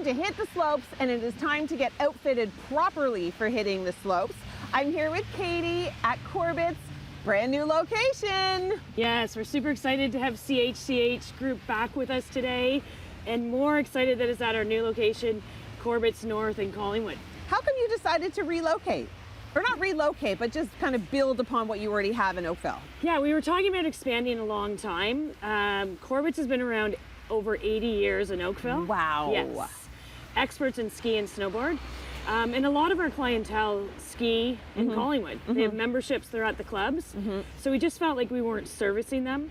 time to hit the slopes, and it is time to get outfitted properly for hitting the slopes. I'm here with Katie at Corbett's brand new location. Yes, we're super excited to have CHCH Group back with us today, and more excited that it's at our new location, Corbett's North in Collingwood. How come you decided to relocate? Or not relocate, but just kind of build upon what you already have in Oakville? Yeah, we were talking about expanding a long time. Corbett's has been around over 80 years in Oakville. Wow. Yes. Experts in ski and snowboard. And a lot of our clientele ski in Collingwood. They have memberships throughout the clubs. So we just felt like we weren't servicing them.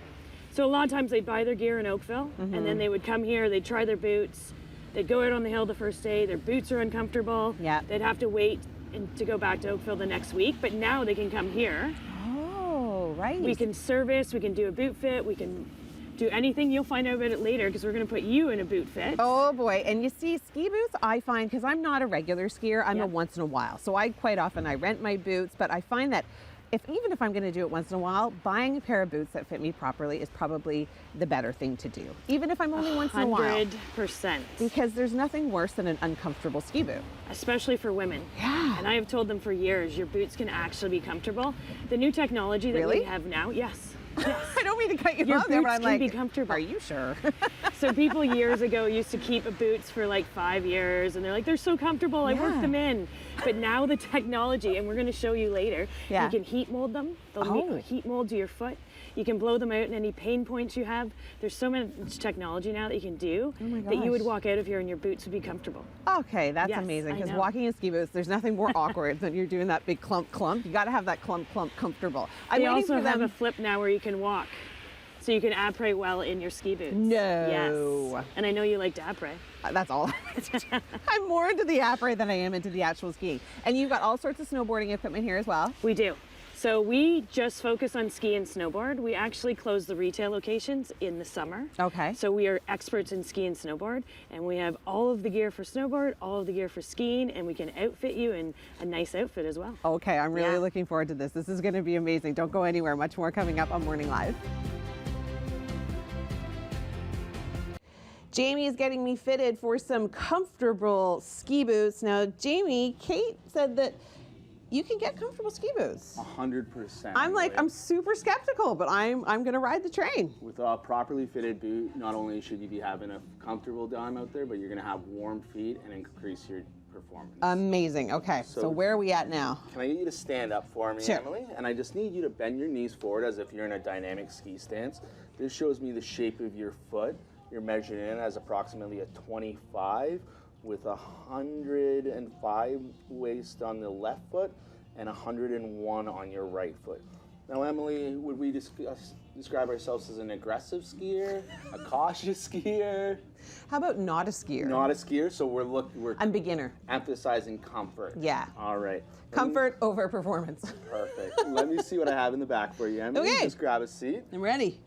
So a lot of times they'd buy their gear in Oakville, and then they would come here, they'd try their boots, they'd go out on the hill the first day, their boots are uncomfortable, they'd have to wait to go back to Oakville the next week, but now they can come here. Oh, right. We can service, we can do a boot fit, we can do anything. You'll find out about it later because we're going to put you in a boot fit. Oh boy, and you see, ski boots, I find, because I'm not a regular skier, I'm a once in a while. So I rent my boots, but I find that even if I'm going to do it once in a while, buying a pair of boots that fit me properly is probably the better thing to do, even if I'm only once in a while. 100%. Because there's nothing worse than an uncomfortable ski boot. Especially for women. Yeah. And I have told them for years, your boots can actually be comfortable. The new technology that we have now, yes. I don't mean to cut you Your off there, but I'm boots like, can be comfortable. Are you sure? So people years ago used to keep boots for like 5 years, and they're like, they're so comfortable, I work them in. But now the technology, and we're going to show you later, you can heat mold them. They'll heat mold to your foot. You can blow them out in any pain points you have. There's so much technology now that you can do that you would walk out of here and your boots would be comfortable. Okay, that's amazing, because walking in ski boots, there's nothing more awkward than you're doing that big clump. You got to have that clump comfortable. They also have a flip now where you can walk. So you can après well in your ski boots. No. Yes. And I know you like to après. That's all. I'm more into the après than I am into the actual skiing. And you've got all sorts of snowboarding equipment here as well. We do. So we just focus on ski and snowboard. We actually close the retail locations in the summer. Okay. So we are experts in ski and snowboard, and we have all of the gear for snowboard, all of the gear for skiing, and we can outfit you in a nice outfit as well. Okay, I'm really looking forward to this. This is going to be amazing. Don't go anywhere. Much more coming up on Morning Live. Jamie is getting me fitted for some comfortable ski boots. Now, Jamie, Kate said that you can get comfortable ski boots. 100%. I'm super skeptical, but I'm going to ride the train. With a properly fitted boot, not only should you be having a comfortable time out there, but you're going to have warm feet and increase your performance. Amazing. Okay, so where are we at now? Can I get you to stand up for me, Emily? And I just need you to bend your knees forward as if you're in a dynamic ski stance. This shows me the shape of your foot. You're measured in as approximately a 25 with 105 waist on the left foot and 101 on your right foot. Now, Emily, would we describe ourselves as an aggressive skier, a cautious skier? How about not a skier? Not a skier, so we're I'm beginner. Emphasizing comfort. Yeah. All right. Comfort over performance. Perfect. Let me see what I have in the back for you, Emily. Okay. Just grab a seat. I'm ready.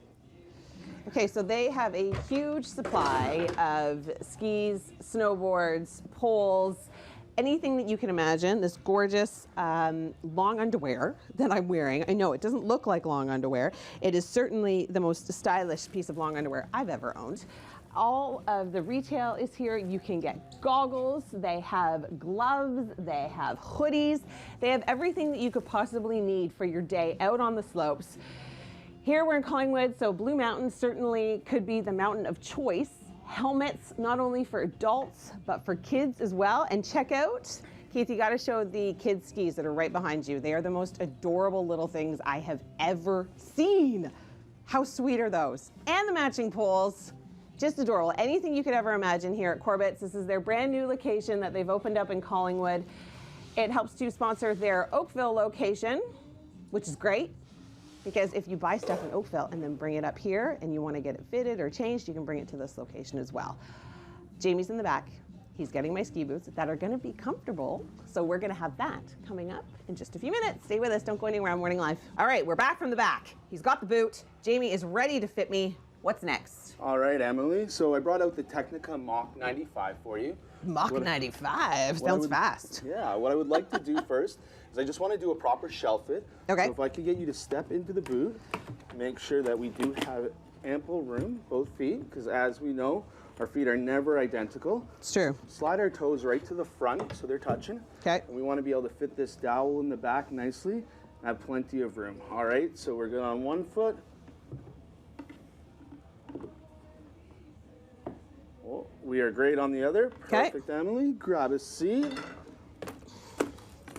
Okay, so they have a huge supply of skis, snowboards, poles, anything that you can imagine. This gorgeous long underwear that I'm wearing. I know it doesn't look like long underwear. It is certainly the most stylish piece of long underwear I've ever owned. All of the retail is here. You can get goggles, they have gloves, they have hoodies, they have everything that you could possibly need for your day out on the slopes. Here we're in Collingwood, so Blue Mountain certainly could be the mountain of choice. Helmets, not only for adults, but for kids as well. And check out, Keith, you gotta show the kids' skis that are right behind you. They are the most adorable little things I have ever seen. How sweet are those? And the matching poles, just adorable. Anything you could ever imagine here at Corbett's. This is their brand new location that they've opened up in Collingwood. It helps to sponsor their Oakville location, which is great. Because if you buy stuff in Oakville and then bring it up here and you want to get it fitted or changed, you can bring it to this location as well. Jamie's in the back. He's getting my ski boots that are going to be comfortable. So we're going to have that coming up in just a few minutes. Stay with us. Don't go anywhere on Morning Live. All right, we're back from the back. He's got the boot. Jamie is ready to fit me. What's next? All right, Emily. So I brought out the Technica Mach 95 for you. Mach 95? Sounds fast. Yeah, what I would like to do first is I just want to do a proper shell fit. Okay. So if I could get you to step into the boot, make sure that we do have ample room, both feet, because as we know, Our feet are never identical. It's true. Slide our toes right to the front so they're touching. Okay. And we want to be able to fit this dowel in the back nicely and have plenty of room. All right, so we're good on one foot. Oh, we are great on the other. Perfect, Emily. Grab a seat. And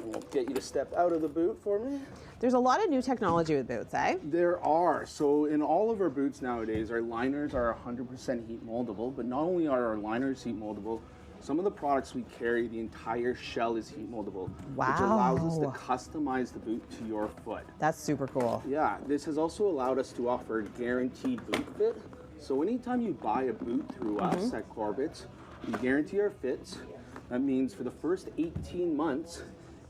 we'll get you to step out of the boot for me. There's a lot of new technology with boots, eh? There are. So in all of our boots nowadays, our liners are 100% heat moldable, but not only are our liners heat moldable, some of the products we carry, the entire shell is heat moldable, which allows us to customize the boot to your foot. That's super cool. Yeah, this has also allowed us to offer guaranteed boot fit. So anytime you buy a boot through us at Corbett, we guarantee our fits. That means for the first 18 months,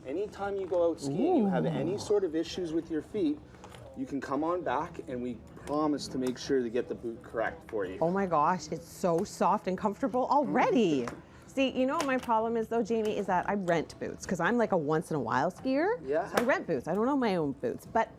anytime you go out skiing, you have any sort of issues with your feet, you can come on back and we promise to make sure to get the boot correct for you. Oh my gosh, it's so soft and comfortable already. See, you know what my problem is though, Jamie, is that I rent boots because I'm like a once in a while skier. Yeah. So I rent boots. I don't own my own boots. But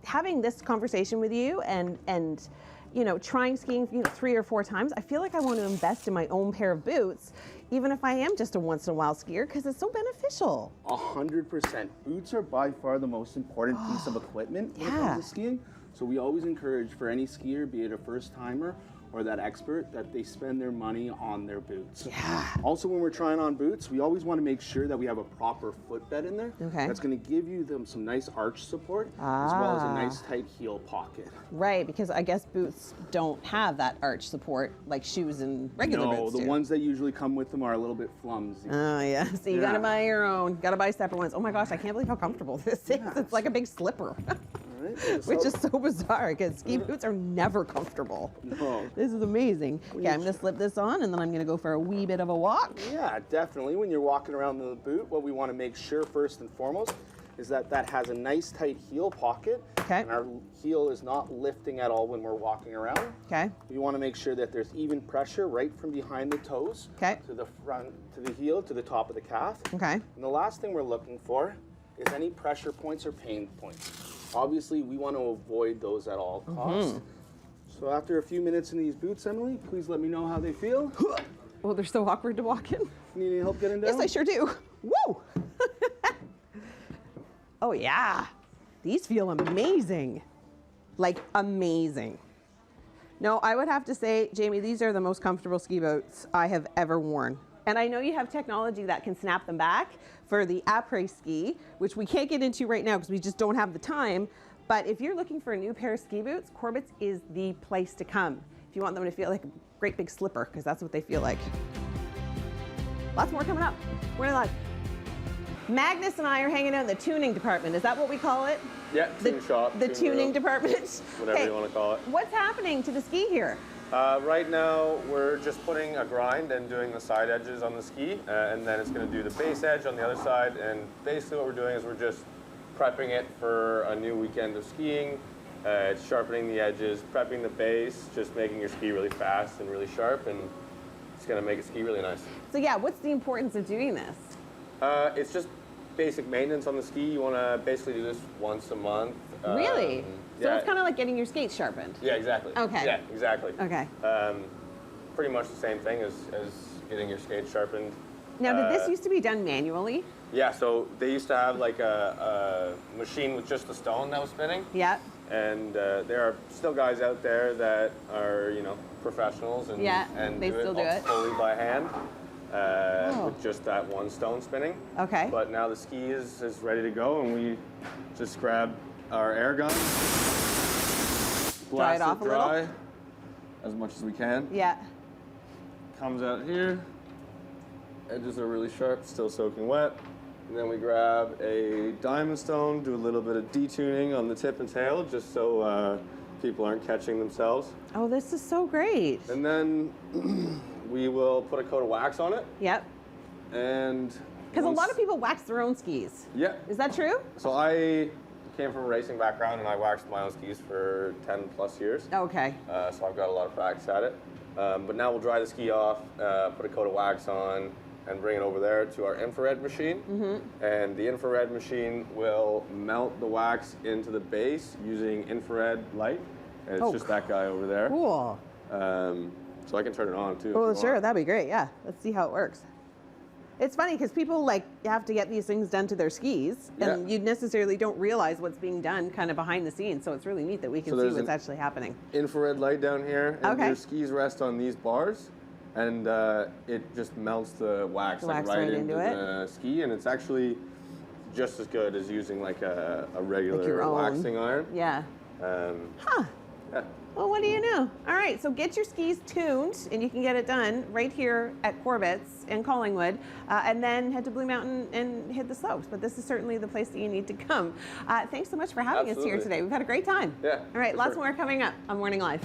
having this conversation with you and you know, trying skiing 3 or 4 times, I feel like I want to invest in my own pair of boots, even if I am just a once in a while skier, because it's so beneficial. 100%. Boots are by far the most important piece of equipment when it comes to skiing. So we always encourage for any skier, be it a first timer or that expert, that they spend their money on their boots. Yeah. Also, when we're trying on boots, we always want to make sure that we have a proper footbed in there. Okay. That's going to give you some nice arch support, as well as a nice tight heel pocket. Right, because I guess boots don't have that arch support like shoes and regular boots No, do. the ones that usually come with them are a little bit flimsy. Oh yeah, so you gotta buy your own, gotta buy separate ones. Oh my gosh, I can't believe how comfortable this is. It's like a big slipper. Right? Which is so bizarre because ski boots are never comfortable. No. This is amazing. Okay, I'm gonna slip this on and then I'm gonna go for a wee bit of a walk. Yeah, definitely. When you're walking around the boot, what we want to make sure first and foremost is that that has a nice tight heel pocket. Okay. And our heel is not lifting at all when we're walking around. Okay. We want to make sure that there's even pressure right from behind the toes to the front, to the heel, to the top of the calf. Okay. And the last thing we're looking for is any pressure points or pain points. Obviously, we want to avoid those at all costs. So after a few minutes in these boots, Emily, please let me know how they feel. Oh, they're so awkward to walk in. Need any help getting down? Yes, I sure do. Woo! Oh yeah, these feel amazing. Like amazing. No, I would have to say, Jamie, these are the most comfortable ski boots I have ever worn. And I know you have technology that can snap them back for the après ski, which we can't get into right now because we just don't have the time. But if you're looking for a new pair of ski boots, Corbett's is the place to come if you want them to feel like a great big slipper, because that's what they feel like. Lots more coming up. We're live. Magnus and I are hanging out in the tuning department. Is that what we call it? Yeah, tune shop. The tuning department. Whatever you want to call it. What's happening to the ski here? Right now, we're just putting a grind and doing the side edges on the ski, and then it's going to do the base edge on the other side. And basically what we're doing is we're just prepping it for a new weekend of skiing. It's sharpening the edges, prepping the base, just making your ski really fast and really sharp, and it's going to make a ski really nice. So yeah, what's the importance of doing this? It's just basic maintenance on the ski. You want to basically do this once a month. Really? So yeah. it's kind of like getting your skates sharpened. Yeah, exactly. Okay. Yeah, exactly. Okay. Pretty much the same thing as getting your skates sharpened. Now, did this used to be done manually? Yeah, so they used to have like a machine with just a stone that was spinning. Yeah. And there are still guys out there that are, professionals and, they still do it fully by hand with just that one stone spinning. Okay. But now the ski is ready to go, and we just grab our air gun, Dry it off a little? dry as much as we can. Yeah. Comes out here. Edges are really sharp, still soaking wet. And then we grab a diamond stone, do a little bit of detuning on the tip and tail, just so people aren't catching themselves. Oh, this is so great. And then we will put a coat of wax on it. Yep. And Because a lot of people wax their own skis. Yeah. Is that true? So I came from a racing background, and I waxed my own skis for 10 plus years. Okay. So I've got a lot of practice at it. But now we'll dry the ski off, put a coat of wax on, and bring it over there to our infrared machine. And the infrared machine will melt the wax into the base using infrared light. And it's just that guy over there. Cool. So I can turn it on too. Oh, sure, that'd be great. Yeah, let's see how it works. It's funny because people like have to get these things done to their skis, and you necessarily don't realize what's being done kind of behind the scenes. So it's really neat that we can see what's actually happening. Infrared light down here, and your skis rest on these bars, and it just melts the wax, right into the ski, and it's actually just as good as using like a regular waxing iron. Yeah. Yeah. Well, what do you know? All right, so get your skis tuned, and you can get it done right here at Corbett's in Collingwood, and then head to Blue Mountain and hit the slopes. But this is certainly the place that you need to come. Thanks so much for having us here today. We've had a great time. Yeah. All right, lots more coming up on Morning Live.